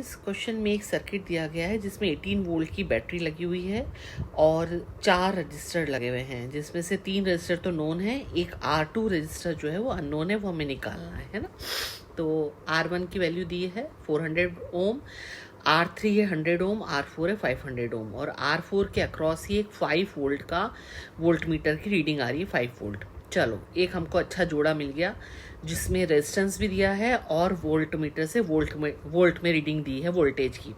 इस क्वेश्चन में एक सर्किट दिया गया है जिसमें 18 वोल्ट की बैटरी लगी हुई है और 4 रजिस्टर लगे हुए हैं, जिसमें से 3 रजिस्टर तो नोन है, एक R2 रजिस्टर जो है वो अननोन है, वो हमें निकालना है ना। तो R1 की वैल्यू दी है 400 ओम, R3 है 100 ओम, R4 है 500 ओम और R4 के अक्रॉस ही एक 5 वोल्ट का वोल्ट मीटर की रीडिंग आ रही है 5 वोल्ट। चलो एक हमको अच्छा जोड़ा मिल गया जिसमें रेजिस्टेंस भी दिया है और वोल्ट मीटर से वोल्ट में रीडिंग दी है वोल्टेज की।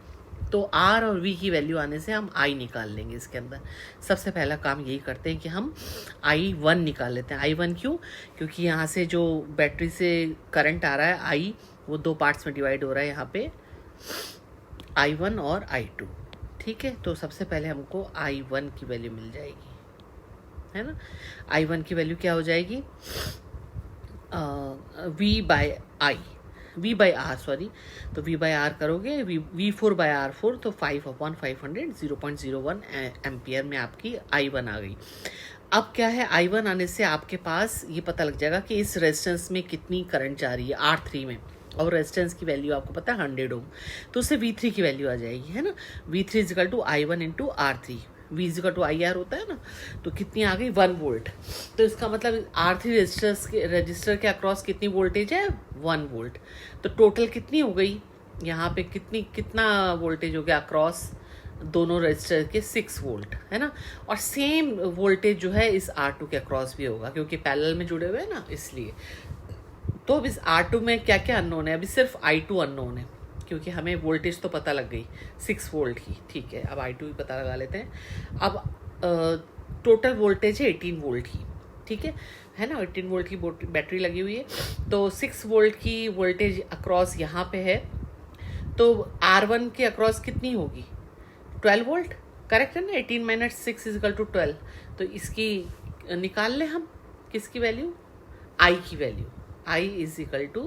तो R और V की वैल्यू आने से हम I निकाल लेंगे इसके अंदर। सबसे पहला काम यही करते हैं कि हम I1 निकाल लेते हैं। I1 क्यों? क्योंकि यहाँ से जो बैटरी से करंट आ रहा है I, वो 2 पार्ट्स में डिवाइड हो रहा है यहाँ पे, I1 और I2। ठीक है, तो सबसे पहले हमको I1 की वैल्यू मिल जाएगी, है ना। I1 की वैल्यू क्या हो जाएगी? V बाई आर सॉरी, तो V बाई आर करोगे V4/R4, तो 5/500 0.01 एम्पियर में आपकी I1 आ गई। अब क्या है, I1 आने से आपके पास ये पता लग जाएगा कि इस रेजिस्टेंस में कितनी करंट जा रही है R3 में, और रेजिस्टेंस की वैल्यू आपको पता है 100 ओम, तो उससे V3 की वैल्यू आ जाएगी, है ना। V3 equal to I1 into R3, V equal to IR होता है ना, तो कितनी आ गई 1 वोल्ट। तो इसका मतलब R3 रजिस्टर के अक्रॉस कितनी वोल्टेज है 1 वोल्ट। तो टोटल कितनी हो गई यहाँ पे, कितना वोल्टेज हो गया अक्रॉस दोनों रजिस्टर के 6 वोल्ट, है ना। और सेम वोल्टेज जो है इस R2 के अक्रॉस भी होगा क्योंकि पैरेलल में जुड़े हुए हैं ना, इसलिए। तो अब इस R2 में क्या क्या अननोन है? अभी सिर्फ I2 अननोन है क्योंकि हमें वोल्टेज तो पता लग गई 6 वोल्ट की, ठीक है। अब I2 भी पता लगा लेते हैं। अब टोटल वोल्टेज है 18 वोल्ट की, ठीक है ना। 18 वोल्ट की बैटरी लगी हुई है, तो 6 वोल्ट की वोल्टेज अक्रॉस यहाँ पे है, तो R1 के अक्रॉस कितनी होगी 12 वोल्ट, करेक्ट है ना। 18 माइनस 6 इजिकल टू 12, तो इसकी निकाल लें हम, किसकी वैल्यू, I की वैल्यू। I is equal to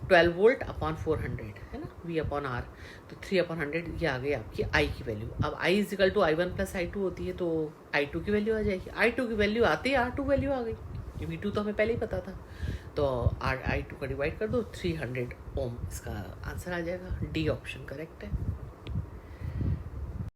12 volt upon 400, है ना, V अपॉन R, तो 3/100 ये आ गई आपकी I की वैल्यू। अब I is equal to I1 plus I2 होती है, तो I2 की वैल्यू आ जाएगी। I2 की वैल्यू आते ही R2 वैल्यू आ गई, V2 तो हमें पहले ही पता था, तो I2 का डिवाइड कर दो 300 ओम, इसका आंसर आ जाएगा। डी ऑप्शन करेक्ट है।